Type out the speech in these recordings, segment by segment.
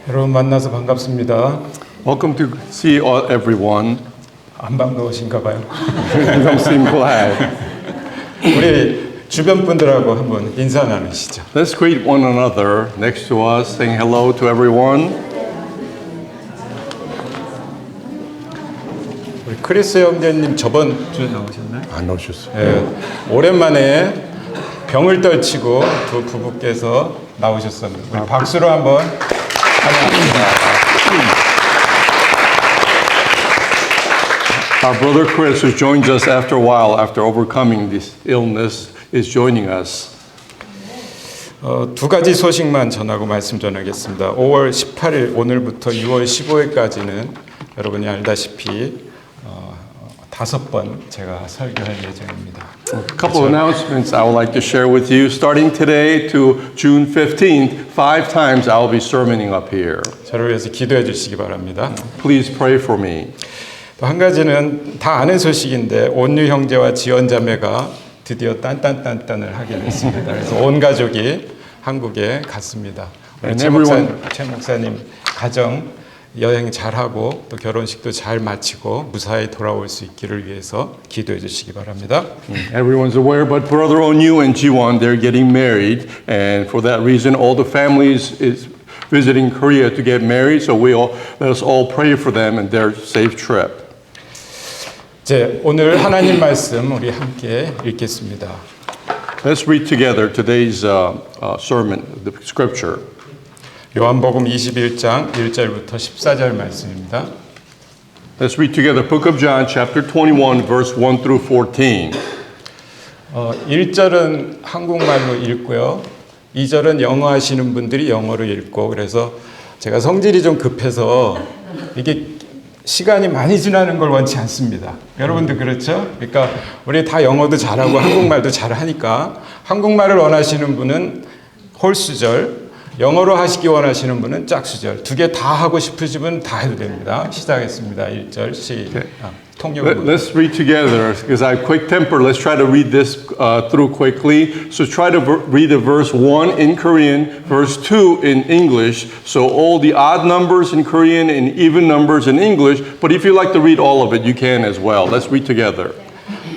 여러분 만나서 반갑습니다. Welcome to see everyone. 안 반가우신가 봐요. You don't seem glad. 우리 주변 분들하고 한번 인사 나누시죠. Let's greet one another next to us, saying hello to everyone. 우리 크리스 형제님 저번 주에 나오셨나요? 안 나오셨어요. 예, 오랜만에 병을 떨치고 두 부부께서 나오셨습니다. 우리 박수로 한번 환영합니다. Our brother Chris, who joins us after a while, after overcoming this illness, is joining us. 두 가지 소식만 전하고 말씀 전하겠습니다. 5월 18일 오늘부터 6월 15일까지는 여러분이 알다시피 5번 제가 설교할 예정입니다. A couple of announcements I would like to share with you. Starting today to June 15th, 5 times I will be sermoning up here. 저를 위해서 기도해 주시기 바랍니다. Please pray for me. 또 한 가지는 다 아는 소식인데 온유 형제와 지원 자매가 드디어 딴딴딴딴을 하게 됐습니다. 그래서 온 가족이 한국에 갔습니다. 우리 최 목사님 가정 여행 잘하고 또 결혼식도 잘 마치고 무사히 돌아올 수 있기를 위해서 기도해 주시기 바랍니다. Everyone's aware, but Brother Onyu and Jiwon, they're getting married, and for that reason, all the families is visiting Korea to get married. So let us all pray for them and their safe trip. 이제 오늘 하나님 말씀 우리 함께 읽겠습니다. Let's read together today's sermon, the scripture. 요한복음 21장 1절부터 14절 말씀입니다. Let's read together Book of John, chapter 21, verse 1 through 14. 1절은 한국말로 읽고요. 2절은 영어 하시는 분들이 영어로 읽고 그래서 제가 성질이 좀 급해서 이게 시간이 많이 지나는 걸 원치 않습니다. 여러분도 그렇죠? 그러니까 우리 다 영어도 잘하고 한국말도 잘하니까 한국말을 원하시는 분은 홀수절, 영어로 하시기 원하시는 분은 짝수절 두 개 다 하고 싶으시면 다 해도 됩니다. 시작하겠습니다. 1절 시작. 통역으로. Let's read together because I have quick temper. Let's try to read this through quickly. So try to read the verse 1 in Korean, verse 2 in English. So all the odd numbers in Korean and even numbers in English. But if you like to read all of it, you can as well. Let's read together.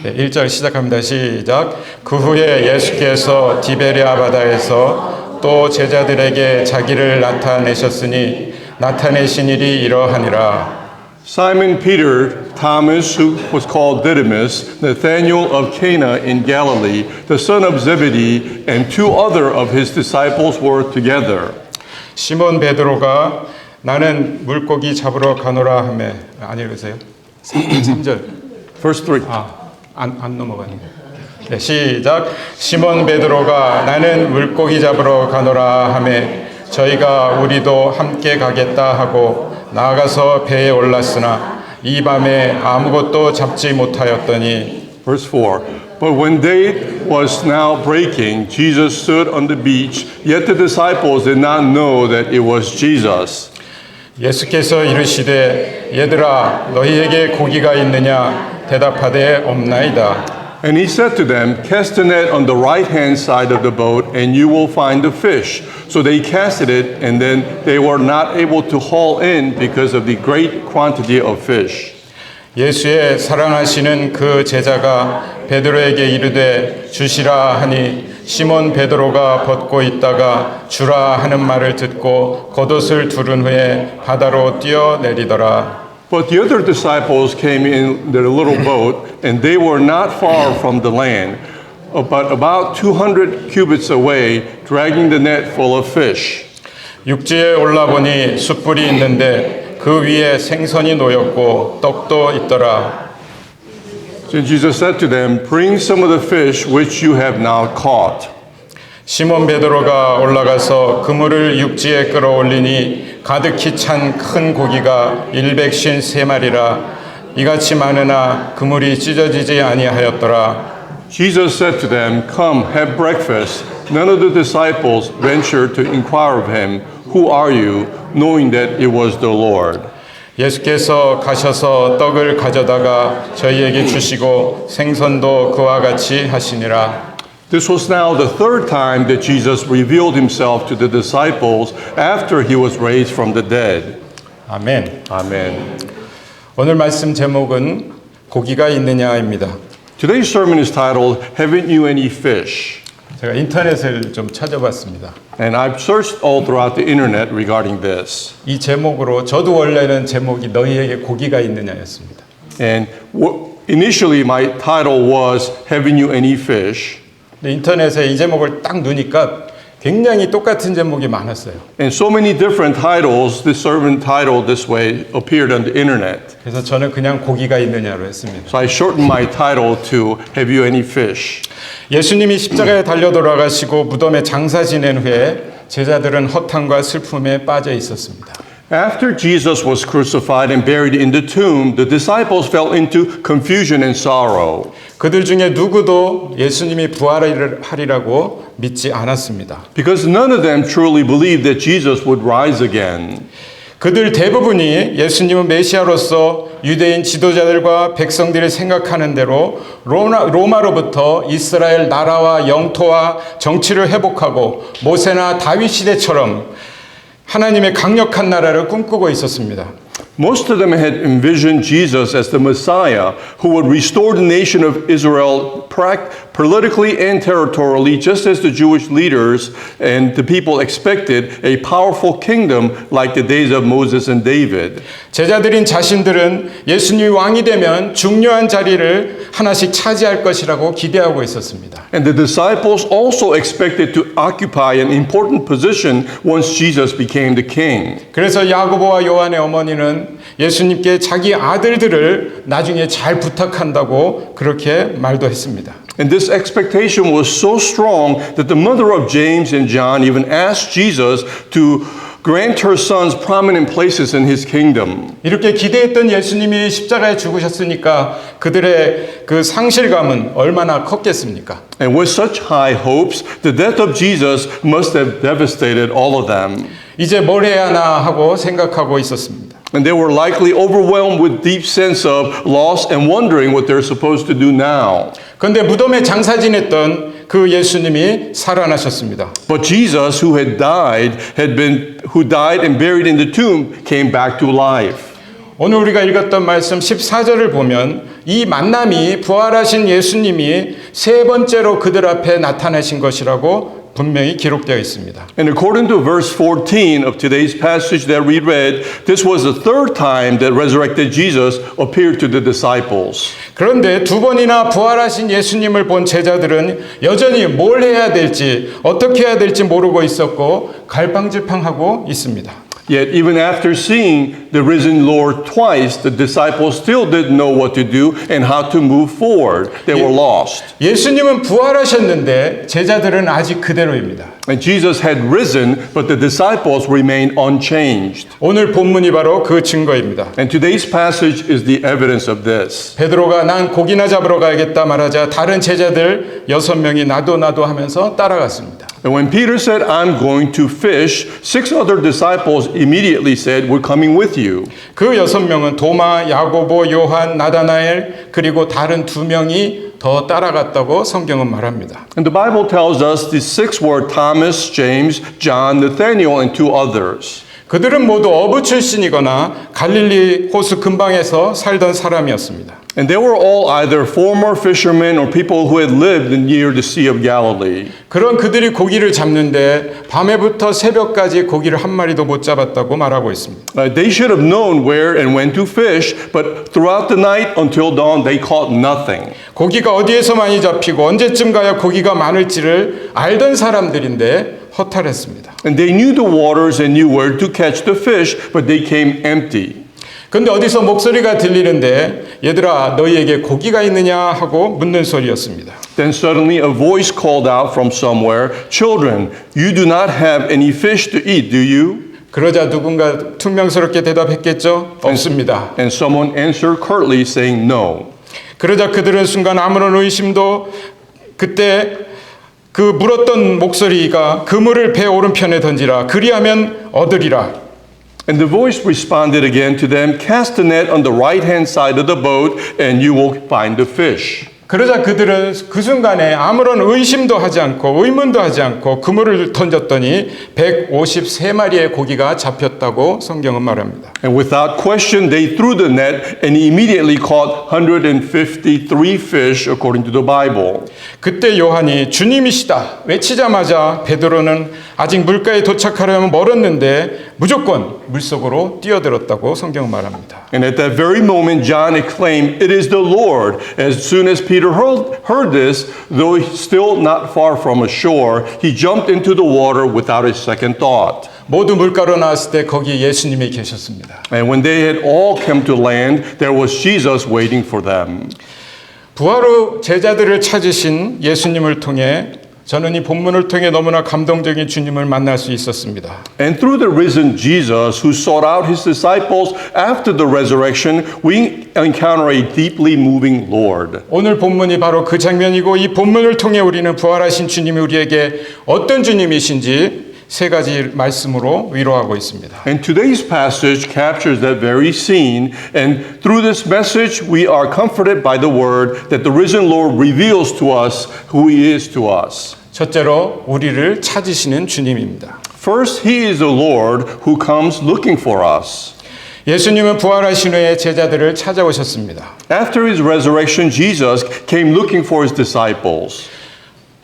네, 1절 시작합니다. 시작. 그 후에 예수께서 디베랴 바다에서 또 제자들에게 자기를 나타내셨으니 나타내신 일이 이러하니라. Simon Peter, Thomas, who was called Didymus, Nathanael of Cana in Galilee, the son of Zebedee, and 2 other of his disciples were together. 시몬 베드로가 나는 물고기 잡으러 가노라 하매 안 읽으세요? 3절. Verse 3. 안 넘어가네. 네, 시작. 시몬 베드로가 나는 물고기 잡으러 가노라 하매 저희가 우리도 함께 가겠다 하고 나아가서 배에 올랐으나 이 밤에 아무것도 잡지 못하였더니 Verse 4. But when day was now breaking, Jesus stood on the beach, yet the disciples did not know that it was Jesus. 예수께서 이르시되 얘들아 너희에게 고기가 있느냐 대답하되 없나이다. And he said to them, Cast the net on the right-hand side of the boat, and you will find the fish. So they casted it, and then they were not able to haul in because of the great quantity of fish. 예수의 사랑하시는 그 제자가 베드로에게 이르되 주시라 하니 시몬 베드로가 벗고 있다가 주라 하는 말을 듣고 겉옷을 두른 후에 바다로 뛰어내리더라. But the other disciples came in their little boat, and they were not far from the land, but about 200 cubits away, dragging the net full of fish. 육지에 올라보니 숯불이 있는데 그 위에 생선이 놓였고 떡도 있더라. So Jesus said to them, Bring some of the fish which you have now caught. 시몬 베드로가 올라가서 그물을 육지에 끌어올리니 가득히 찬 큰 고기가 153마리라 이같이 많으나 그물이 찢어지지 아니하였더라. Jesus said to them, Come, have breakfast. None of the disciples ventured to inquire of him, Who are you? knowing that it was the Lord. 예수께서 가셔서 떡을 가져다가 저희에게 주시고 생선도 그와 같이 하시니라. This was now the third time that Jesus revealed himself to the disciples after he was raised from the dead. 아멘. Amen. 오늘 말씀 제목은 고기가 있느냐입니다. Today's sermon is titled, Haven't You Any Fish? 제가 인터넷을 좀 찾아봤습니다. And I've searched all throughout the internet regarding this. 이 제목으로 저도 원래는 제목이 너희에게 고기가 있느냐였습니다. And initially my title was, Haven't You Any Fish? 근데 인터넷에 이 제목을 딱 누니까 굉장히 똑같은 제목이 많았어요. And so many different titles, this sermon title this way, appeared on the internet. 그래서 저는 그냥 고기가 있느냐로 했습니다. So I shortened my title to, Have You Any Fish? 예수님이 십자가에 달려 돌아가시고 무덤에 장사 지낸 후에 제자들은 허탕과 슬픔에 빠져 있었습니다. After Jesus was crucified and buried in the tomb, the disciples fell into confusion and sorrow. 그들 중에 누구도 예수님이 부활하리라고 믿지 않았습니다. Because none of them truly believed that Jesus would rise again. 그들 대부분이 예수님은 메시아로서 유대인 지도자들과 백성들이 생각하는 대로 로마로부터 이스라엘 나라와 영토와 정치를 회복하고 모세나 다윗 시대처럼 하나님의 강력한 나라를 꿈꾸고 있었습니다. Most of them had envisioned Jesus as the Messiah who would restore the nation of Israel politically and territorially, just as the Jewish leaders and the people expected a powerful kingdom like the days of Moses and David. 제자들인 자신들은 예수님이 왕이 되면 중요한 자리를 하나씩 차지할 것이라고 기대하고 있었습니다. And the disciples also expected to occupy an important position once Jesus became the king. 그래서 야고보와 요한의 어머니는 예수님께 자기 아들들을 나중에 잘 부탁한다고 그렇게 말도 했습니다. And this expectation was so strong that the mother of James and John even asked Jesus to grant her sons prominent places in his kingdom. 이렇게 기대했던 예수님이 십자가에 죽으셨으니까 그들의 그 상실감은 얼마나 컸겠습니까? And with such high hopes, the death of Jesus must have devastated all of them. 이제 뭘 해야 하나 하고 생각하고 있었습니다. And they were likely overwhelmed with deep sense of loss and wondering what they're supposed to do now. 그런데 무덤에 장사 지냈던 그 예수님이 살아나셨습니다. But Jesus, who died and buried in the tomb, came back to life. 오늘 우리가 읽었던 말씀 14절을 보면 이 만남이 부활하신 예수님이 세 번째로 그들 앞에 나타나신 것이라고 분명히 기록되어 있습니다. And according to verse 14 of today's passage that we read, this was the third time that resurrected Jesus appeared to the disciples. 그런데 두 번이나 부활하신 예수님을 본 제자들은 여전히 뭘 해야 될지 어떻게 해야 될지 모르고 있었고 갈팡질팡하고 있습니다. Yet even after seeing the risen Lord twice, the disciples still didn't know what to do and how to move forward. They were lost. 예수님은 부활하셨는데 제자들은 아직 그대로입니다. And Jesus had risen, but the disciples remained unchanged. 오늘 본문이 바로 그 증거입니다. And today's passage is the evidence of this. 베드로가 난 고기나 잡으러 가야겠다 말하자 다른 제자들 6명이 나도 하면서 따라갔습니다. And when Peter said, I'm going to fish, 6 other disciples immediately said, we're coming with you. 그 6명은 도마, 야고보, 요한, 나다나엘 그리고 다른 2명이 더 따라갔다고 성경은 말합니다. And the Bible tells us the 6 were Thomas, James, John, Nathaniel, and 2 others. 그들은 모두 어부 출신이거나 갈릴리 호수 근방에서 살던 사람이었습니다. And they were all either former fishermen or people who had lived near the Sea of Galilee. 그런 그들이 고기를 잡는데 밤에부터 새벽까지 고기를 한 마리도 못 잡았다고 말하고 있습니다. They should have known where and when to fish, but throughout the night until dawn they caught nothing. 고기가 어디에서 많이 잡히고 언제쯤 가야 고기가 많을지를 알던 사람들인데 허탈했습니다. And they knew the waters and knew where to catch the fish, but they came empty. 근데 어디서 목소리가 들리는데 얘들아 너희에게 고기가 있느냐 하고 묻는 소리였습니다. Then suddenly a voice called out from somewhere, Children, you do not have any fish to eat, do you? 그러자 누군가 퉁명스럽게 대답했겠죠? 없습니다. And someone answered curtly saying no. 그러자 그들은 순간 아무런 의심도 그때 그 물었던 목소리가 그물을 배 오른편에 던지라 그리하면 얻으리라. And the voice responded again to them, Cast the net on the right-hand side of the boat and you will find the fish. 그러자 그들은 그 순간에 아무런 의심도 하지 않고 의문도 하지 않고 그물을 던졌더니 153마리의 고기가 잡혔다고 성경은 말합니다. And without question, they threw the net and immediately caught 153 fish according to the Bible. 그때 요한이 주님이시다 외치자마자 베드로는 아직 물가에 도착하려면 멀었는데 무조건 물속으로 뛰어들었다고 성경은 말합니다. And at that very moment, John exclaimed, "It is the Lord." As soon as Peter heard this, though still not far from ashore, he jumped into the water without a second thought. 모두 물가로 나왔을 때 거기 예수님이 계셨습니다. And when they had all come to land, there was Jesus waiting for them. 부활 후 제자들을 찾으신 예수님을 통해 저는 이 본문을 통해 너무나 감동적인 주님을 만날 수 있었습니다. And through the risen Jesus, who sought out his disciples after the resurrection, we encounter a deeply moving Lord. 오늘 본문이 바로 그 장면이고 이 본문을 통해 우리는 부활하신 주님이 우리에게 어떤 주님이신지 세 가지 말씀으로 위로하고 있습니다. And today's passage captures that very scene, and through this message, we are comforted by the word that the risen Lord reveals to us who he is to us. 첫째로 우리를 찾으시는 주님입니다. First, he is the Lord who comes looking for us. 예수님은 부활하신 후에 제자들을 찾아오셨습니다. After his resurrection, Jesus came looking for his disciples.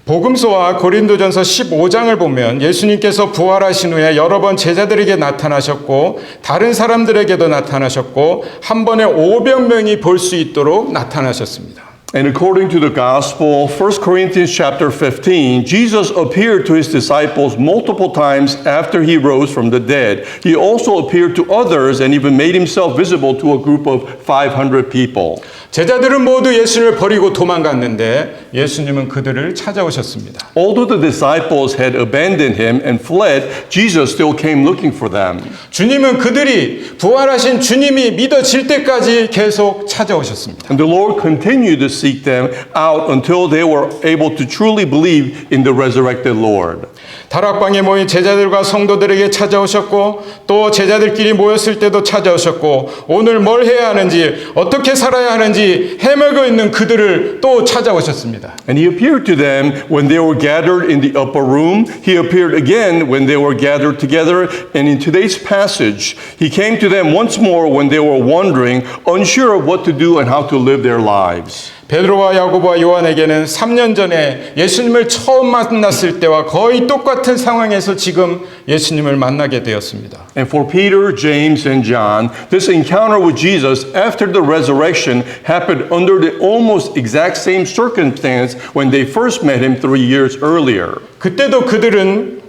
복음서와 고린도전서 15장을 보면 예수님께서 부활하신 후에 여러 번 제자들에게 나타나셨고 다른 사람들에게도 나타나셨고 한 번에 500명이 볼 수 있도록 나타나셨습니다. And according to the gospel, 1 Corinthians chapter 15, Jesus appeared to his disciples multiple times after he rose from the dead. He also appeared to others and even made himself visible to a group of 500 people. 제자들은 모두 예수님을 버리고 도망갔는데 예수님은 그들을 찾아오셨습니다. Although the disciples had abandoned him and fled, Jesus still came looking for them. 주님은 그들이 부활하신 주님이 믿어질 때까지 계속 찾아오셨습니다. And the Lord continued to seek them out until they were able to truly believe in the resurrected Lord. 다락방에 모인 제자들과 성도들에게 찾아오셨고 또 제자들끼리 모였을 때도 찾아오셨고 오늘 뭘 해야 하는지 어떻게 살아야 하는지 헤매고 있는 그들을 또 찾아오셨습니다. And he appeared to them when they were gathered in the upper room. He appeared again when they were gathered together. And in today's passage, he came to them once more when they were wondering, unsure of what to do and how to live their lives. 베드로와 야고보와 요한에게는 3년 전에 예수님을 처음 만났을 때와 거의 똑같은 상황에서 지금 예수님을 만나게 되었습니다. And for Peter, James, and John, this encounter with Jesus after the resurrection happened under the almost exact same circumstance when they first met him 3 years earlier. 그때도 그들은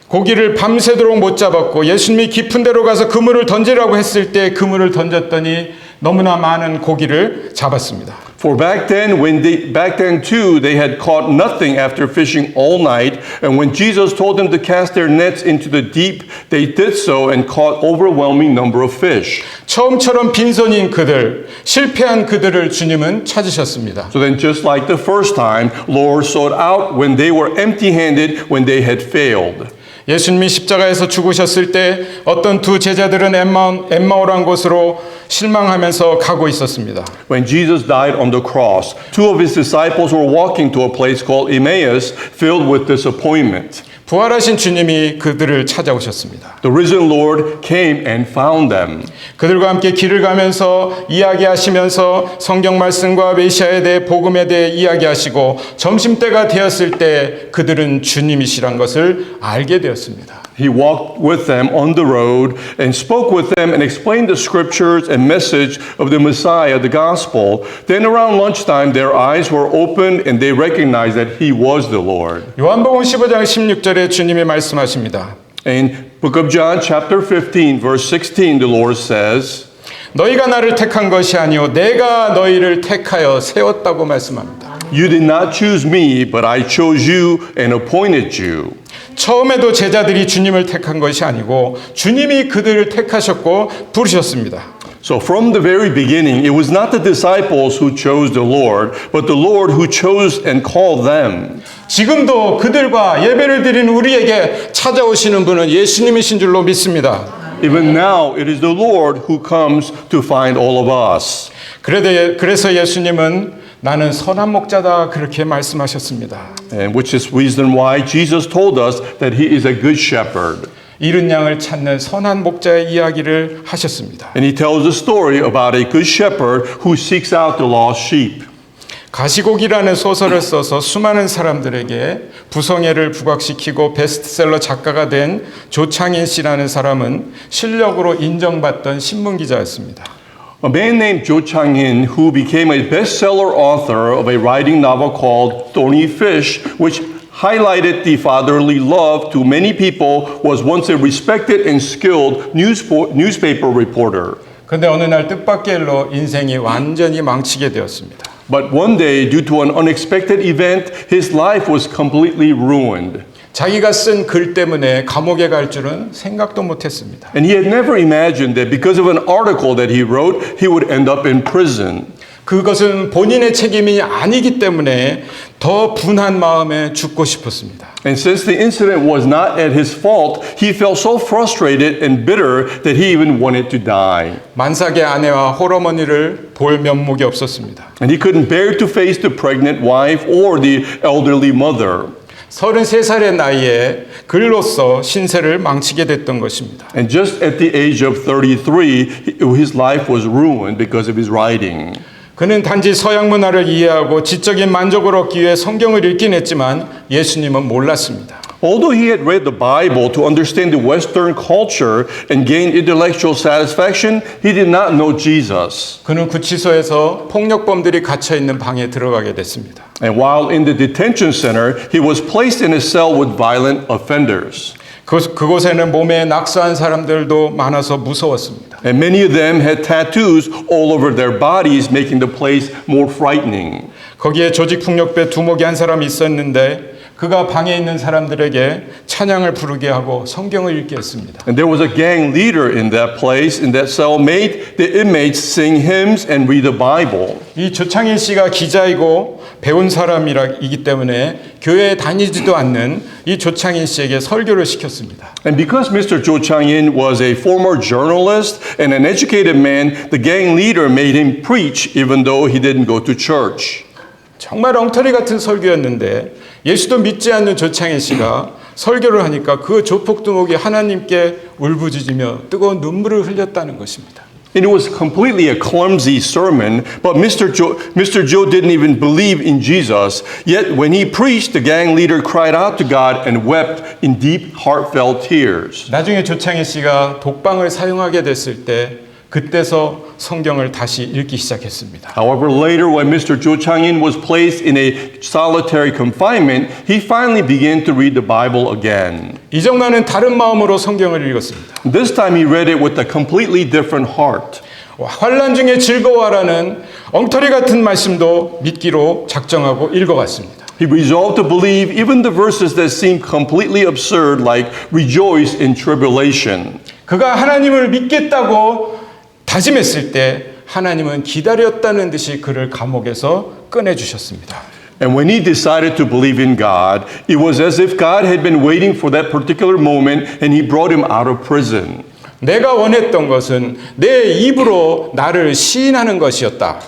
고기를 밤새도록 못 잡았고 예수님이 깊은 데로 가서 그물을 던지라고 했을 때 그물을 던졌더니 너무나 많은 고기를 잡았습니다. For back then too, they had caught nothing after fishing all night. And when Jesus told them to cast their nets into the deep, they did so and caught overwhelming number of fish. 처음처럼 빈손인 그들, 실패한 그들을 주님은 찾으셨습니다. So then just like the first time, Lord sought out when they were empty-handed, when they had failed. 예수님이 십자가에서 죽으셨을 때 어떤 두 제자들은 엠마오란 곳으로 실망하면서 가고 있었습니다. When Jesus died on the cross, two of his disciples were walking to a place called Emmaus, filled with disappointment. 부활하신 주님이 그들을 찾아오셨습니다. The risen Lord came and found them. 그들과 함께 길을 가면서 이야기하시면서 성경 말씀과 메시아에 대해 복음에 대해 이야기하시고 점심때가 되었을 때 그들은 주님이시란 것을 알게 되었습니다. He walked with them on the road and spoke with them and explained the scriptures and message of the Messiah, the gospel. Then around lunchtime, their eyes were opened and they recognized that he was the Lord. 요한복음 15장 16절에 주님이 말씀하십니다. In book of John, chapter 15, verse 16, the Lord says, 너희가 나를 택한 것이 아니요 내가 너희를 택하여 세웠다고 말씀합니다. You did not choose me, but I chose you and appointed you. 처음에도 제자들이 주님을 택한 것이 아니고 주님이 그들을 택하셨고 부르셨습니다. So from the very beginning, it was not the disciples who chose the Lord, but the Lord who chose and called them. 지금도 그들과 예배를 드리는 우리에게 찾아오시는 분은 예수님이신 줄로 믿습니다. Even now, it is the Lord who comes to find all of us. 그래서 예수님은 나는 선한 목자다 그렇게 말씀하셨습니다. And which is reason why Jesus told us that he is a good shepherd. 잃은 양을 찾는 선한 목자의 이야기를 하셨습니다. And he tells a story about a good shepherd who seeks out the lost sheep. 가시곡이라는 소설을 써서 수많은 사람들에게 부성애를 부각시키고 베스트셀러 작가가 된 조창인 씨라는 사람은 실력으로 인정받던 신문 기자였습니다. A man named Jo Chang-in, who became a bestseller author of a writing novel called Thorny Fish, which highlighted the fatherly love to many people, was once a respected and skilled newspaper reporter. 그런데 어느 날 뜻밖의 일로 인생이 완전히 망치게 되었습니다. But one day, due to an unexpected event, his life was completely ruined. 자기가 쓴 글 때문에 감옥에 갈 줄은 생각도 못했습니다. And he had never imagined that because of an article that he wrote, he would end up in prison. 그것은 본인의 책임이 아니기 때문에 더 분한 마음에 죽고 싶었습니다. And since the incident was not at his fault, he felt so frustrated and bitter that he even wanted to die. 만삭의 아내와 홀어머니를 볼 면목이 없었습니다. And he couldn't bear to face the pregnant wife or the elderly mother. 33살의 나이에 글로써 신세를 망치게 됐던 것입니다. And just at the age of 33, his life was ruined because of his writing. 그는 단지 서양 문화를 이해하고 지적인 만족을 얻기 위해 성경을 읽긴 했지만 예수님은 몰랐습니다. Although he had read the Bible to understand the Western culture and gain intellectual satisfaction, he did not know Jesus. 그는 구치소에서 폭력범들이 갇혀 있는 방에 들어가게 됐습니다. And while in the detention center, he was placed in a cell with violent offenders. 그곳에는 몸에 낙서한 사람들도 많아서 무서웠습니다. And many of them had tattoos all over their bodies, making the place more frightening. 거기에 조직폭력배 두목이 한 사람이 있었는데 그가 방에 있는 사람들에게 찬양을 부르게 하고 성경을 읽게 했습니다. And there was a gang leader in that place, in that cell, made the inmates sing hymns and read the Bible. 이 조창인 씨가 기자이고 배운 사람이기 때문에 교회에 다니지도 않는 이 조창인 씨에게 설교를 시켰습니다. And because Mr. Jo Chang-in was a former journalist and an educated man, the gang leader made him preach even though he didn't go to church. 정말 엉터리 같은 설교였는데 예수도 믿지 않는 조창인 씨가 설교를 하니까 그 조폭두목이 하나님께 울부짖으며 뜨거운 눈물을 흘렸다는 것입니다. And it was completely a clumsy sermon, but Mr. Joe didn't even believe in Jesus. Yet when he preached, the gang leader cried out to God and wept in deep, heartfelt tears. 나중에 조창인 씨가 독방을 사용하게 됐을 때 그때서 성경을 다시 읽기 시작했습니다. However, later when Mr. Jo Chang-in was placed in a solitary confinement, he finally began to read the Bible again. 이전과는 다른 마음으로 성경을 읽었습니다. This time he read it with a completely different heart. 환난 중에 즐거워하라는 엉터리 같은 말씀도 믿기로 작정하고 읽어갔습니다. He resolved to believe even the verses that seemed completely absurd, like rejoice in tribulation. 그가 하나님을 믿겠다고 다짐했을 때 하나님은 기다렸다는 듯이 그를 감옥에서 꺼내주셨습니다. And when he decided to believe in God, it was as if God had been waiting for that particular moment and he brought him out of prison. 내가 원했던 것은 내 입으로 나를 시인하는 것이었다.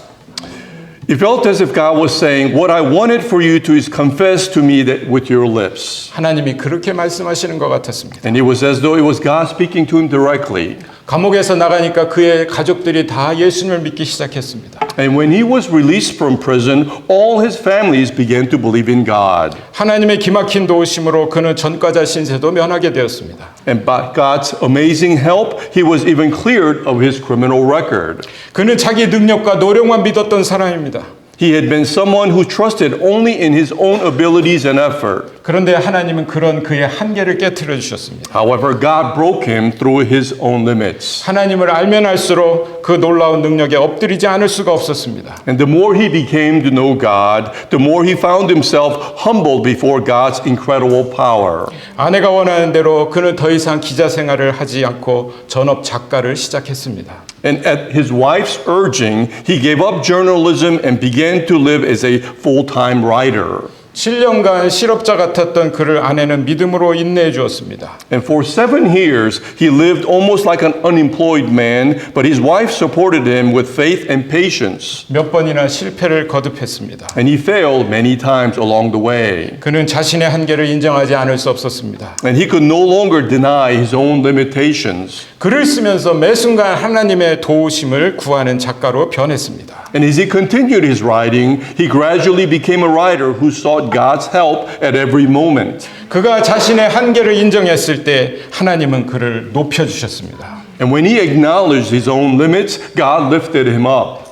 It felt as if God was saying, what I wanted for you to is confess to me that with your lips. 하나님이 그렇게 말씀하시는 것 같았습니다. And it was as though it was God speaking to him directly. 감옥에서 나가니까 그의 가족들이 다 예수님을 믿기 시작했습니다. And when he was released from prison, all his families began to believe in God. 하나님의 기막힌 도우심으로 그는 전과자 신세도 면하게 되었습니다. And by God's amazing help, he was even cleared of his criminal record. 그는 자기 능력과 노력만 믿었던 사람입니다. He had been someone who trusted only in his own abilities and effort. 그런데 하나님은 그런 그의 한계를 깨트려 주셨습니다. However, God broke him through his own limits. 하나님을 알면 알수록 그 놀라운 능력에 엎드리지 않을 수가 없었습니다. And the more he became to know God, the more he found himself humbled before God's incredible power. 아내가 원하는 대로 그는 더 이상 기자 생활을 하지 않고 전업 작가를 시작했습니다. And at his wife's urging, he gave up journalism and began to live as a full-time writer. 7년간 실업자 같았던 그를 아내는 믿음으로 인내해 주었습니다. And for 7 years, he lived almost like an unemployed man, but his wife supported him with faith and patience. 몇 번이나 실패를 거듭했습니다. And he failed many times along the way. 그는 자신의 한계를 인정하지 않을 수 없었습니다. And he could no longer deny his own limitations. 글을 쓰면서 매 순간 하나님의 도우심을 구하는 작가로 변했습니다. And as he continued his writing, he gradually became a writer who sought God's help at every moment. 그가 자신의 한계를 인정했을 때 하나님은 그를 높여주셨습니다. And when he acknowledged his own limits, God lifted him up.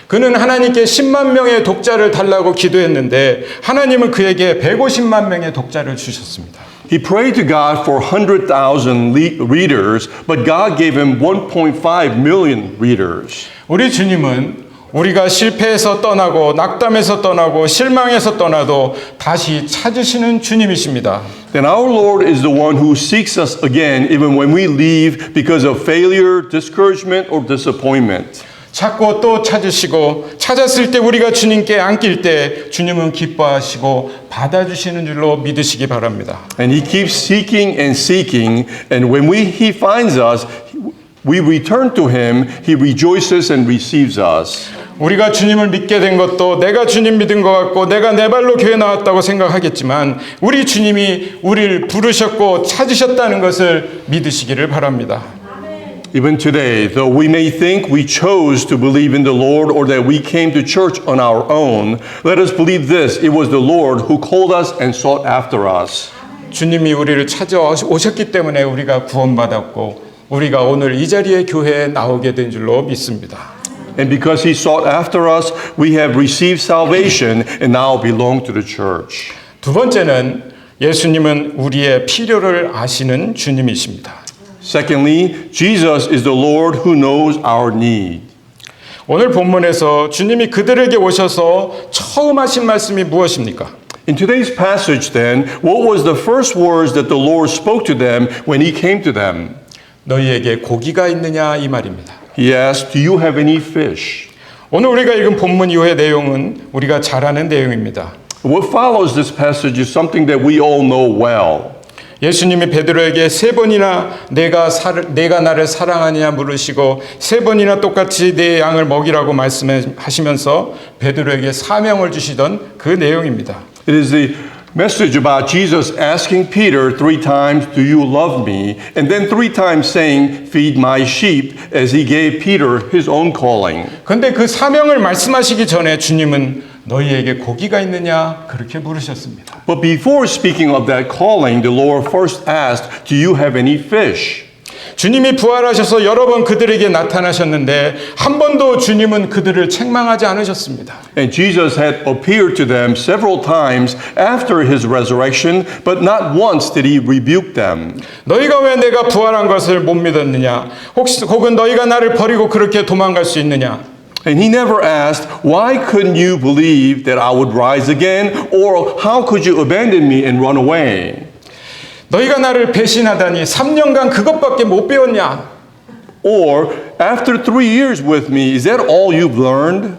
그는 하나님께 10만 명의 독자를 달라고 기도했는데 하나님은 그에게 150만 명의 독자를 주셨습니다. He prayed to God for 100,000 readers, but God gave him 1.5 million readers. 우리 주님은 우리가 실패해서 떠나고 낙담해서 떠나고 실망해서 떠나도 다시 찾으시는 주님이십니다. Then our Lord is the one who seeks us again even when we leave because of failure, discouragement, or disappointment. 찾고 또 찾으시고 찾았을 때 우리가 주님께 안길 때 주님은 기뻐하시고 받아주시는 줄로 믿으시기 바랍니다. And he keeps seeking and seeking, and when he finds us, we return to him, he rejoices and receives us. 우리가 주님을 믿게 된 것도 내가 주님 믿은 것 같고 내가 내 발로 교회 나왔다고 생각하겠지만 우리 주님이 우리를 부르셨고 찾으셨다는 것을 믿으시기를 바랍니다. Even today, though we may think we chose to believe in the Lord or that we came to church on our own, let us believe this: it was the Lord who called us and sought after us. 주님이 우리를 찾아오셨기 때문에 우리가 구원받았고 우리가 오늘 이 자리에 교회에 나오게 된 줄로 믿습니다. And because he sought after us, we have received salvation and now belong to the church. 두 번째는 예수님은 우리의 필요를 아시는 주님이십니다. Secondly, Jesus is the Lord who knows our need. 오늘 본문에서 주님이 그들에게 오셔서 처음 하신 말씀이 무엇입니까? In today's passage then, what was the first words that the Lord spoke to them when he came to them? 너희에게 고기가 있느냐 이 말입니다. He asked, "Do you have any fish?" 오늘 우리가 읽은 본문 이후의 내용은 우리가 잘 아는 내용입니다. What follows this passage is something that we all know well. 예수님이 베드로에게 3번이나 내가 나를 사랑하느냐 물으시고 3번이나 똑같이 내 양을 먹이라고 말씀하시면서 베드로에게 사명을 주시던 그 내용입니다. It is the message about Jesus asking Peter 3 times, "Do you love me?" and then 3 times saying, "Feed my sheep," as he gave Peter his own calling. 그런데 그 사명을 말씀하시기 전에 주님은 너희에게 고기가 있느냐 그렇게 물으셨습니다. But before speaking of that calling, the Lord first asked, "Do you have any fish?" 주님이 부활하셔서 여러 번 그들에게 나타나셨는데 한 번도 주님은 그들을 책망하지 않으셨습니다. And Jesus had appeared to them several times after his resurrection, but not once did he rebuke them. 너희가 왜 내가 부활한 것을 못 믿었느냐? 혹은 너희가 나를 버리고 그렇게 도망갈 수 있느냐? And he never asked, "Why couldn't you believe that I would rise again?" or "How could you abandon me and run away?" 너희가 나를 배신하다니 3년간 그것밖에 못 배웠냐? Or, "After 3 years with me, is that all you've learned?"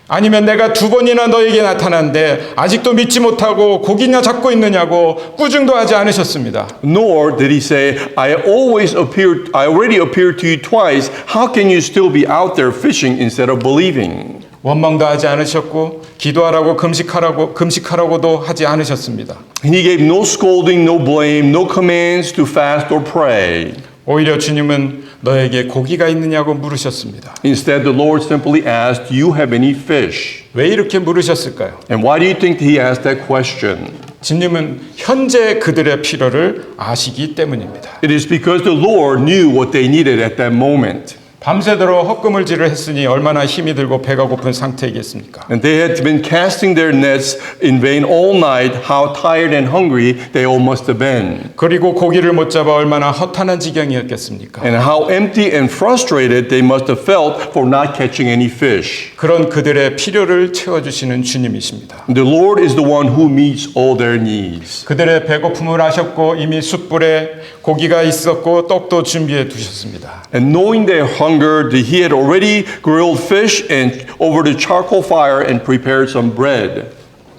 아니면 내가 2번이나 너에게 나타났는데 아직도 믿지 못하고 고기냐 잡고 있느냐고 꾸중도 하지 않으셨습니다. Nor did he say, I already appeared to you twice. How can you still be out there fishing instead of believing? 원망도 하지 않으셨고 기도하라고 금식하라고도 하지 않으셨습니다. And he gave no scolding, no blame, no commands to fast or pray. 오히려 주님은 너에게 고기가 있느냐고 물으셨습니다. Instead, the Lord simply asked, "Do you have any fish?" 왜 이렇게 물으셨을까요? And why do you think he asked that question? 주님은 현재 그들의 필요를 아시기 때문입니다. It is because the Lord knew what they needed at that moment. 밤새도록 헛금을질을 했으니 얼마나 힘이 들고 배가 고픈 상태이겠습니까? And they had been casting their nets in vain all night. How tired and hungry they all must have been. 그리고 고기를 못 잡아 얼마나 허탄한 지경이었겠습니까? And how empty and frustrated they must have felt for not catching any fish. 그런 그들의 필요를 채워주시는 주님이십니다. The Lord is the one who meets all their needs. 그들의 배고픔을 아셨고 이미 숯불에 고기가 있었고 떡도 준비해 두셨습니다. And knowing their hunger, he had already grilled fish and over the charcoal fire and prepared some bread.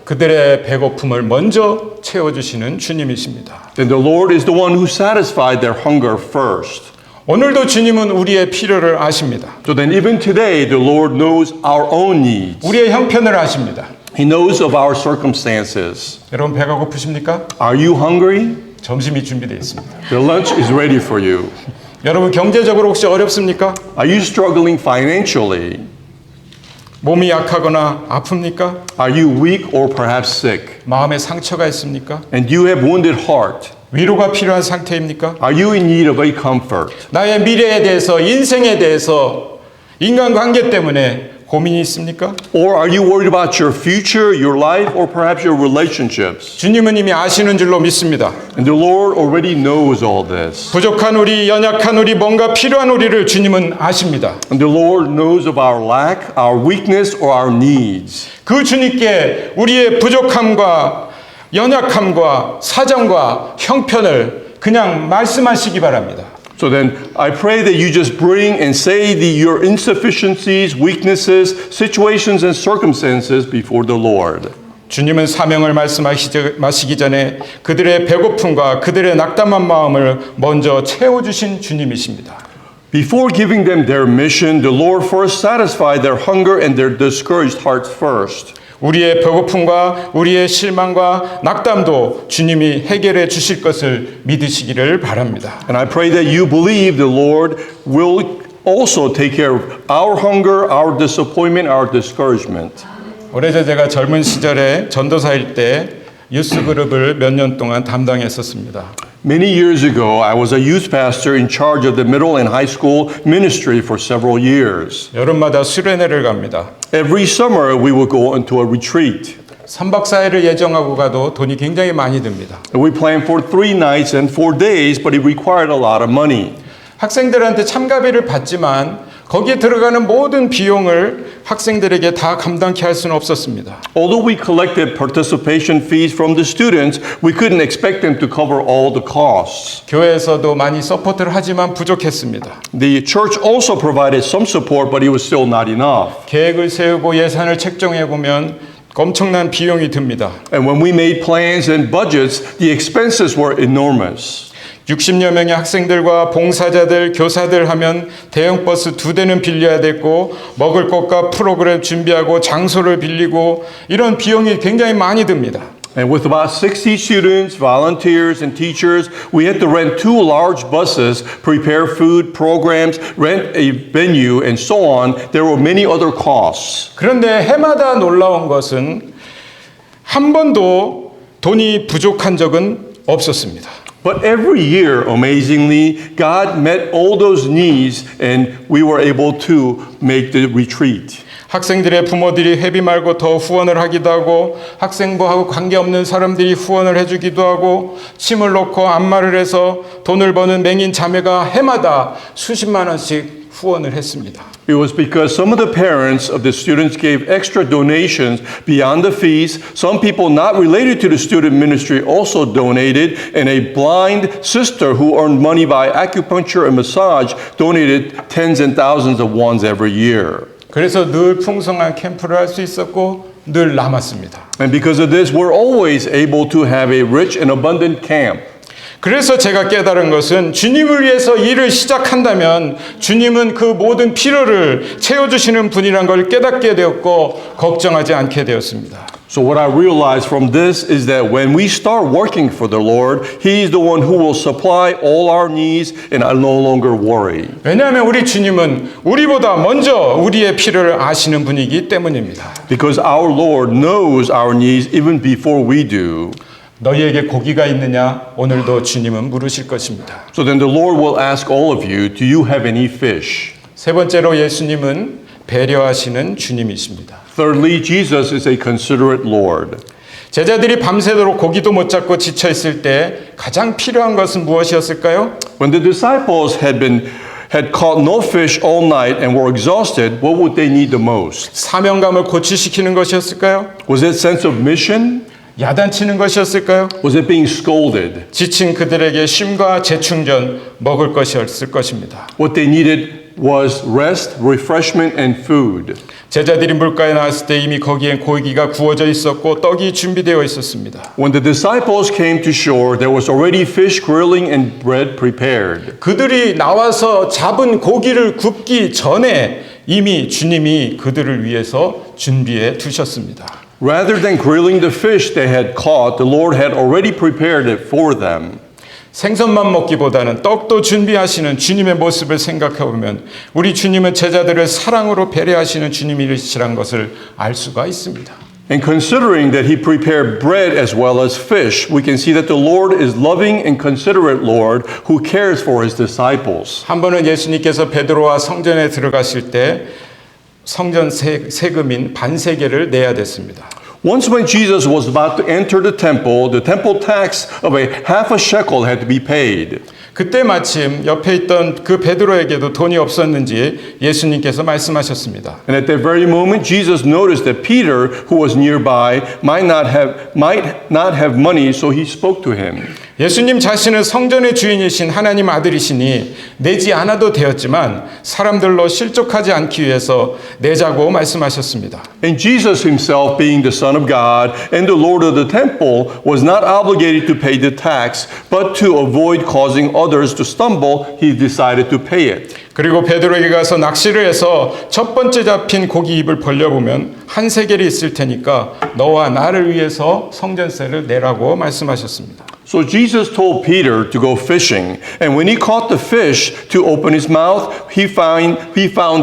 그들의 배고픔을 먼저 채워주시는 주님이십니다. then the Lord is the one who satisfied their hunger first. 오늘도 주님은 우리의 필요를 아십니다. So then even today, the Lord knows our own needs. 우리의 형편을 아십니다. He knows of our circumstances. 여러분 배가 고프십니까? Are you hungry? 점심이 준비되어 있습니다. The lunch is ready for you. 여러분 경제적으로 혹시 어렵습니까? Are you struggling financially? 몸이 약하거나 아픕니까? Are you weak or perhaps sick? 마음에 상처가 있습니까? And do you have wounded heart? 위로가 필요한 상태입니까? Are you in need of a comfort? 나의 미래에 대해서, 인생에 대해서, 인간관계 때문에 고민이 있습니까? Or are you worried about your future, your life, or perhaps your relationships? 주님은 이미 아시는 줄로 믿습니다. And the Lord already knows all this. 부족한 우리, 연약한 우리, 뭔가 필요한 우리를 주님은 아십니다. And the Lord knows of our lack, our weakness, or our needs. 그 주님께 우리의 부족함과 연약함과 사정과 형편을 그냥 말씀하시기 바랍니다. So then I pray that you just bring and say your insufficiencies, weaknesses, situations, and circumstances before the Lord. 주님은 사명을 말씀하시기 전에 그들의 배고픔과 그들의 낙담한 마음을 먼저 채워주신 주님이십니다. Before giving them their mission, the Lord first satisfied their hunger and their discouraged hearts first. 우리의 배고픔과 우리의 실망과 낙담도 주님이 해결해 주실 것을 믿으시기를 바랍니다. And I pray that you believe the Lord will also take care of our hunger, our disappointment, our discouragement. 오래전 제가 젊은 시절에 전도사일 때 유스 그룹을 몇 년 동안 담당했었습니다. Many years ago, I was a youth pastor in charge of the middle and high school ministry for several years. 여름마다 수련회를 갑니다. Every summer, we would go into a retreat. 3박 4일을 예정하고 가도 돈이 굉장히 많이 듭니다. And we planned for 3 nights and 4 days, but it required a lot of money. 학생들한테 참가비를 받지만 거기에 들어가는 모든 비용을 학생들에게 다 감당케 할 수는 없었습니다. Although we collected participation fees from the students, we couldn't expect them to cover all the costs. 교회에서도 많이 서포트를 하지만 부족했습니다. The church also provided some support, but it was still not enough. 계획을 세우고 예산을 책정해 보면 엄청난 비용이 듭니다. And when we made plans and budgets, the expenses were enormous. 60여 명의 학생들과 봉사자들, 교사들 하면 대형 버스 2대는 빌려야 됐고 먹을 것과 프로그램 준비하고 장소를 빌리고 이런 비용이 굉장히 많이 듭니다. And with about 60 students, volunteers, and teachers, we had to rent 2 large buses, prepare food programs, rent a venue, and so on. There were many other costs. 그런데 해마다 놀라운 것은 한 번도 돈이 부족한 적은 없었습니다. But every year, amazingly, God met all those needs and we were able to make the retreat. 학생들의 부모들이 회비 말고 더 후원을 하기도 하고 학생부하고 관계없는 사람들이 후원을 해주기도 하고 침을 놓고 안마를 해서 돈을 버는 맹인 자매가 해마다 수십만 원씩 후원을 했습니다. It was because some of the parents of the students gave extra donations beyond the fees. Some people not related to the student ministry also donated, and a blind sister who earned money by acupuncture and massage donated tens and thousands of wons every year. 그래서 늘 풍성한 캠프를 할 수 있었고 늘 남았습니다. And because of this, we're always able to have a rich and abundant camp. 그래서 제가 깨달은 것은 주님을 위해서 일을 시작한다면 주님은 그 모든 필요를 채워주시는 분이란 걸 깨닫게 되었고 걱정하지 않게 되었습니다. So what I realized from this is that when we start working for the Lord, He is the one who will supply all our needs and I no longer worry. 왜냐하면 우리 주님은 우리보다 먼저 우리의 필요를 아시는 분이기 때문입니다. Because our Lord knows our needs even before we do. 너희에게 고기가 있느냐? 오늘도 주님은 물으실 것입니다. So then the Lord will ask all of you, do you have any fish? 세 번째로 예수님은 배려하시는 주님이십니다. Thirdly, Jesus is a considerate Lord. 제자들이 밤새도록 고기도 못 잡고 지쳐 있을 때 가장 필요한 것은 무엇이었을까요? When the disciples had caught no fish all night and were exhausted, what would they need the most? 사명감을 고취시키는 것이었을까요? Was it sense of mission? 야단치는 것이었을까요? Was it being scolded? 지친 그들에게 쉼과 재충전, 먹을 것이었을 것입니다. What they needed was rest, refreshment, and food. 제자들이 물가에 나왔을 때 이미 거기엔 고기가 구워져 있었고 떡이 준비되어 있었습니다. When the disciples came to shore, there was already fish grilling and bread prepared. 그들이 나와서 잡은 고기를 굽기 전에 이미 주님이 그들을 위해서 준비해 두셨습니다. Rather than grilling the fish they had caught, the Lord had already prepared it for them. 생선만 먹기보다는 떡도 준비하시는 주님의 모습을 생각해 보면 우리 주님은 제자들을 사랑으로 배려하시는 주님이시란 것을 알 수가 있습니다. And considering that he prepared bread as well as fish, we can see that the Lord is loving and considerate Lord who cares for his disciples. 한 번은 예수님께서 베드로와 성전에 들어가실 때 성전 세금인 반세계를 내야 됐습니다. Once when Jesus was about to enter the temple tax of a half a shekel had to be paid. 그때 마침 옆에 있던 그 베드로에게도 돈이 없었는지 예수님께서 말씀하셨습니다. And at that very moment, Jesus noticed that Peter, who was nearby, might not have money, so he spoke to him. 예수님 자신은 성전의 주인이신 하나님 아들이시니 내지 않아도 되었지만 사람들로 실족하지 않기 위해서 내자고 말씀하셨습니다. And Jesus himself, being the Son of God and the Lord of the temple, was not obligated to pay the tax, but to avoid causing others to stumble, he decided to pay it. 그리고 베드로에게 가서 낚시를 해서 첫 번째 잡힌 고기 입을 벌려보면 한 세겔이 있을 테니까 너와 나를 위해서 성전세를 내라고 말씀하셨습니다. So Jesus told Peter to go fishing, and when he caught the fish to open his mouth, he found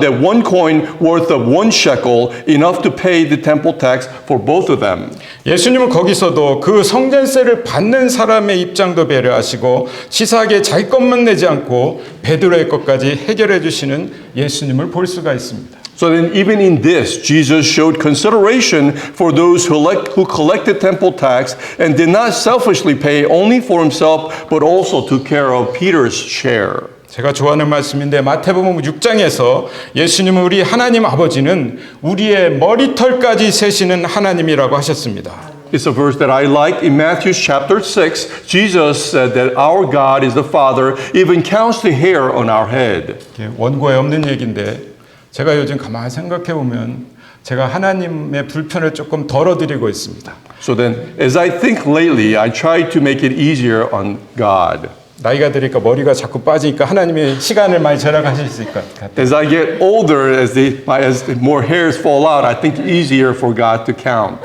that one coin worth of 1 shekel, enough to pay the temple tax for both of them. 예수님은 거기서도 그 성전세를 받는 사람의 입장도 배려하시고 치사하게 자기 것만 내지 않고 베드로의 것까지 해결해 주시는 예수님을 볼 수가 있습니다. So then even in this, Jesus showed consideration for those who collected temple tax and did not selfishly pay only for himself, but also took care of Peter's share. 제가 좋아하는 말씀인데 마태복음 6장에서 예수님은 우리 하나님 아버지는 우리의 머리털까지 세시는 하나님이라고 하셨습니다. It's a verse that I like. In Matthew chapter 6, Jesus said that our God is the Father, even counts the hair on our head. 원고에 없는 얘기인데 제가 요즘 가만히 생각해 보면 제가 하나님의 불편을 조금 덜어드리고 있습니다. So then, as I think lately, I try to make it easier on God. 나이가 들으니까 머리가 자꾸 빠지니까 하나님의 시간을 많이 절약하실 수 있을 것 같아요. As I get older, as more hairs fall out, I think easier for God to count.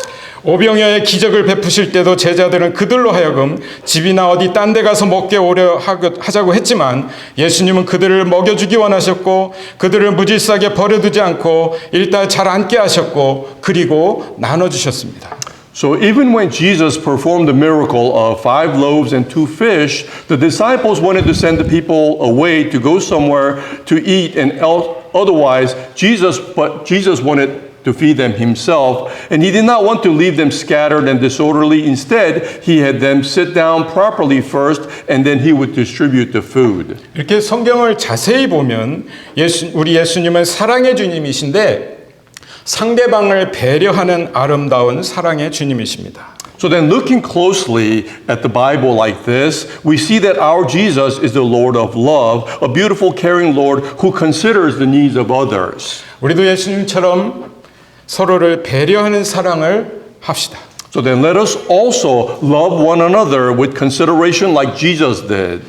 오병이어의 기적을 베푸실 때도 제자들은 그들로 하여금 집이나 어디 딴 데 가서 먹게 오려 하자고 했지만 예수님은 그들을 먹여주기 원하셨고 그들을 무질서하게 버려두지 않고 일단 잘 앉게 하셨고 그리고 나눠주셨습니다. So even when Jesus performed the miracle of 5 loaves and 2 fish, the disciples wanted to send the people away to go somewhere to eat, and otherwise Jesus wanted to feed them himself, and he did not want to leave them scattered and disorderly. Instead, he had them sit down properly first, and then he would distribute the food. 이렇게 성경을 자세히 보면 우리 예수님은 사랑의 주님이신데 상대방을 배려하는 아름다운 사랑의 주님이십니다. So then looking closely at the Bible like this, we see that our Jesus is the Lord of love, a beautiful, caring Lord who considers the needs of others. 우리도 예수님처럼 서로를 배려하는 사랑을 합시다. So then let us also love one another with consideration like Jesus did.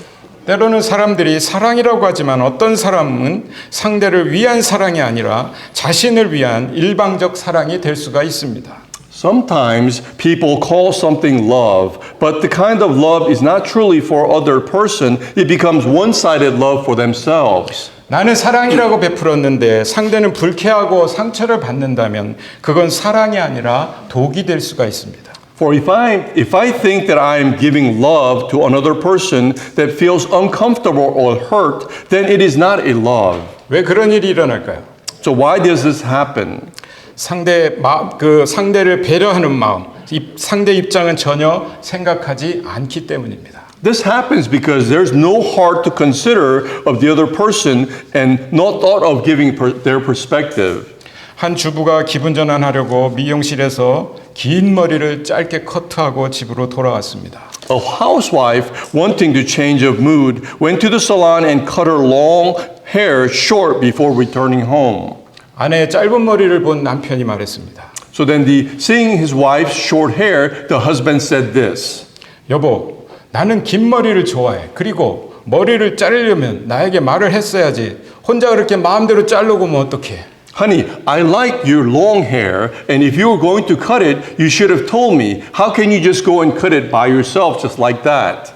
때로는 사람들이 사랑이라고 하지만 어떤 사람은 상대를 위한 사랑이 아니라 자신을 위한 일방적 사랑이 될 수가 있습니다. Sometimes people call something love, but the kind of love is not truly for other person. It becomes one-sided love for themselves. 나는 사랑이라고 베풀었는데 상대는 불쾌하고 상처를 받는다면 그건 사랑이 아니라 독이 될 수가 있습니다. For if I think that I am giving love to another person that feels uncomfortable or hurt, then it is not a love. 왜 그런 일이 일어날까요? So why does this happen? 상대를 배려하는 마음, 상대 입장은 전혀 생각하지 않기 때문입니다. This happens because there's no heart to consider of the other person and no thought of giving their perspective. 한 주부가 기분 전환하려고 미용실에서 긴 머리를 짧게 커트하고 집으로 돌아왔습니다. A housewife wanting to change of mood went to the salon and cut her long hair short before returning home. 아내의 짧은 머리를 본 남편이 말했습니다. So then seeing his wife's short hair, the husband said this. 여보, 나는 긴 머리를 좋아해. 그리고 머리를 자르려면 나에게 말을 했어야지. 혼자 그렇게 마음대로 자르고 면 어떡해. Honey, I like your long hair, and if you were going to cut it, you should have told me. How can you just go and cut it by yourself just like that?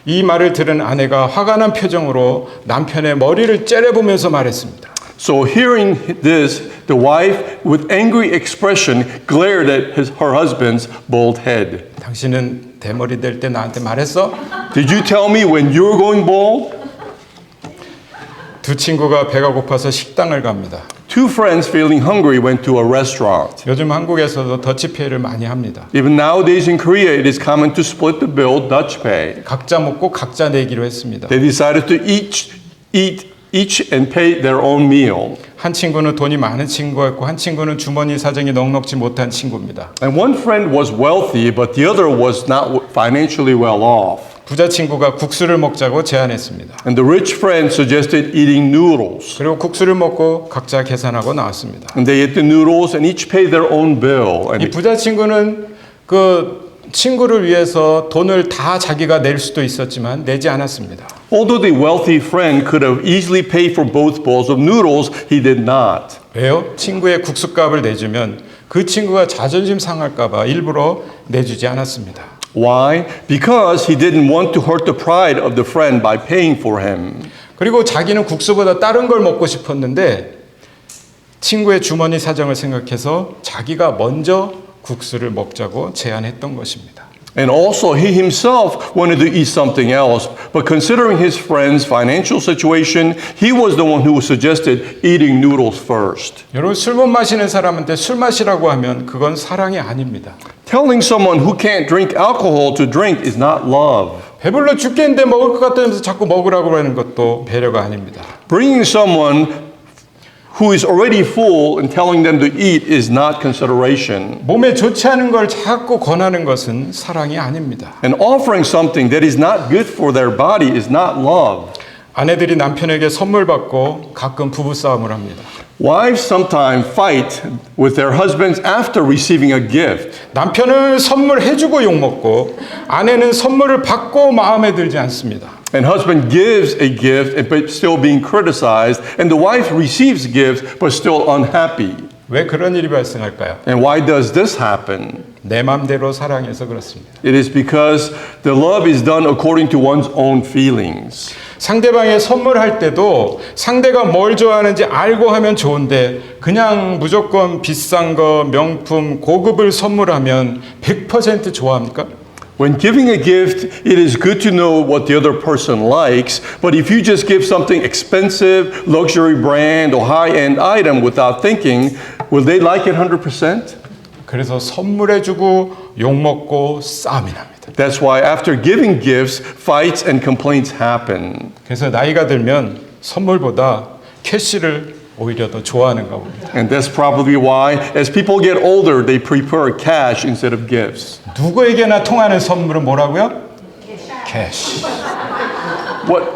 이 말을 들은 아내가 화가 난 표정으로 남편의 머리를 째려보면서 말했습니다. So hearing this, the wife, with angry expression, glared at her husband's bald head. 당신은 대머리 될 때 나한테 말했어? Did you tell me when you were going bald? 두 친구가 배가 고파서 식당을 갑니다. Two friends feeling hungry went to a restaurant. 요즘 한국에서도 더치페이를 많이 합니다. Even nowadays in Korea, it is common to split the bill, Dutch pay. 각자 먹고 각자 내기로 했습니다. They decided to each and pay their own meal. 한 친구는 돈이 많은 친구였고 한 친구는 주머니 사정이 넉넉지 못한 친구입니다. And one friend was wealthy, but the other was not financially well off. 부자 친구가 국수를 먹자고 제안했습니다. And the rich friend suggested eating noodles. 그리고 국수를 먹고 각자 계산하고 나왔습니다. And they ate the noodles and each paid their own bill. 이 And 부자 친구는 그 친구를 위해서 돈을 다 자기가 낼 수도 있었지만 내지 않았습니다. although the wealthy friend could have easily paid for both bowls of noodles, he did not. 왜요? 친구의 국수값을 내주면 그 친구가 자존심 상할까 봐 일부러 내주지 않았습니다. Why? Because he didn't want to hurt the pride of the friend by paying for him. 그리고 자기는 국수보다 다른 걸 먹고 싶었는데 친구의 주머니 사정을 생각해서 자기가 먼저 국수를 먹자고 제안했던 것입니다. And also, he himself wanted to eat something else, but considering his friend's financial situation, he was the one who suggested eating noodles first. 여러분 술 못 마시는 사람한테 술 마시라고 하면 그건 사랑이 아닙니다. Telling someone who can't drink alcohol to drink is not love. 배불러 죽겠는데 먹을 것 같다면서 자꾸 먹으라고 하는 것도 배려가 아닙니다. Bringing someone who is already full and telling them to eat is not consideration. 몸에 좋지 않은 걸 자꾸 권하는 것은 사랑이 아닙니다. And offering something that is not good for their body is not love. 아내들이 남편에게 선물 받고 가끔 부부싸움을 합니다. Wives sometimes fight with their husbands after receiving a gift. 남편은 선물해주고 욕먹고 아내는 선물을 받고 마음에 들지 않습니다. And husband gives a gift but still being criticized, and the wife receives gifts but still unhappy. 왜 그런 일이 발생할까요? And why does this happen? 내 맘대로 사랑해서 그렇습니다. It is because the love is done according to one's own feelings. 상대방에 선물할 때도 상대가 뭘 좋아하는지 알고 하면 좋은데 그냥 무조건 비싼 거, 명품, 고급을 선물하면 100% 좋아합니까? When giving a gift, it is good to know what the other person likes, but if you just give something expensive, luxury brand, or high-end item without thinking, will they like it 100%? 그래서 선물해주고 욕먹고 싸움이 납니다. That's why after giving gifts, fights and complaints happen. 그래서 나이가 들면 선물보다 캐시를 오히려 더 좋아하는가 봅니다. And that's probably why, as people get older, they prefer cash instead of gifts. 누구에게나 통하는 선물은 뭐라고요? 캐시.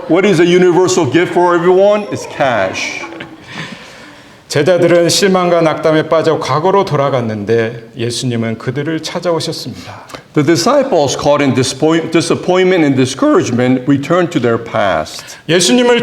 What is a universal gift for everyone? It's cash. 제자들은 실망과 낙담에 빠져 과거로 돌아갔는데 예수님은 그들을 찾아오셨습니다. The disciples, caught in disappointment and discouragement, returned to their past. 예수님은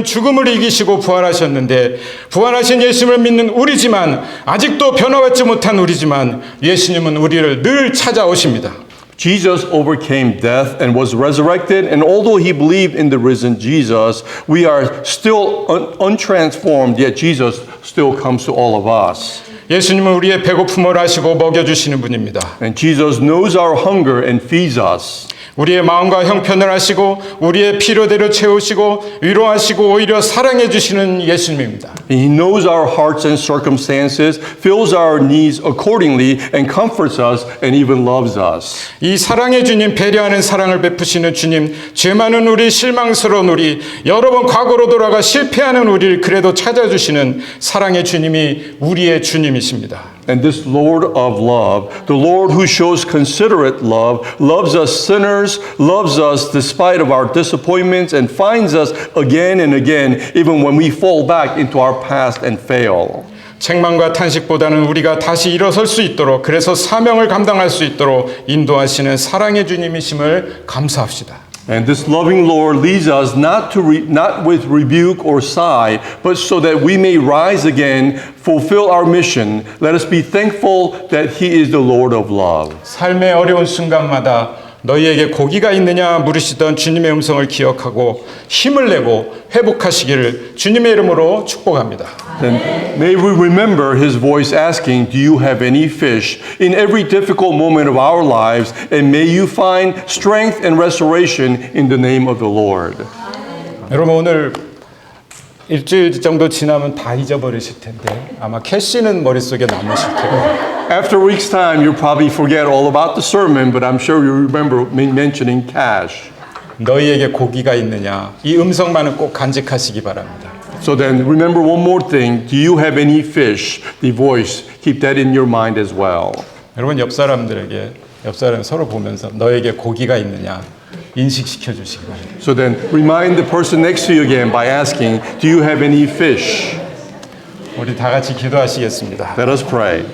죽음을 이기시고 부활하셨는데 부활하신 예수님을 믿는 우리지만 아직도 변화받지 못한 우리지만 예수님은 우리를 늘 찾아오십니다. Jesus overcame death and was resurrected, and although he believed in the risen Jesus, we are still untransformed, yet Jesus still comes to all of us. 예수님은 우리의 배고픔을 아시고 먹여주시는 분입니다. And Jesus knows our hunger and feeds us. 우리의 마음과 형편을 아시고 우리의 필요대로 채우시고 위로하시고 오히려 사랑해 주시는 예수님입니다. He knows our hearts and circumstances, fills our needs accordingly, and comforts us and even loves us. 이 사랑의 주님, 배려하는 사랑을 베푸시는 주님, 죄 많은 우리, 실망스러운 우리, 여러 번 과거로 돌아가 실패하는 우리를 그래도 찾아주시는 사랑의 주님이 우리의 주님이십니다. And this Lord of love, the Lord who shows considerate love, loves us sinners, loves us despite of our disappointments, and finds us again and again, even when we fall back into our past and fail. 책망과 탄식보다는 우리가 다시 일어설 수 있도록 그래서 사명을 감당할 수 있도록 인도하시는 사랑의 주님이심을 감사합시다. And this loving Lord leads us not with rebuke or sigh, but so that we may rise again, fulfill our mission. Let us be thankful that He is the Lord of love. 삶의 어려운 순간마다 너희에게 고기가 있느냐 물으시던 주님의 음성을 기억하고 힘을 내고 회복하시기를 주님의 이름으로 축복합니다. Then may we remember His voice asking, "Do you have any fish?" in every difficult moment of our lives, and may you find strength and restoration in the name of the Lord. 여러분 오늘 일주일 정도 지나면 다 잊어버리실 텐데 아마 캐시는 머릿속에 남으실 테고 After a week's time, you'll probably forget all about the sermon, but I'm sure you remember me mentioning cash. 너희에게 고기가 있느냐 이 음성만은 꼭 간직하시기 바랍니다. So then remember one more thing. Do you have any fish? The voice. Keep that in your mind as well. 여러분 옆 사람 서로 보면서 너에게 고기가 있느냐 인식시켜 주시기 바랍니다. So then remind the person next to you again by asking, do you have any fish? 우리 다 같이 기도하시겠습니다. Let us pray.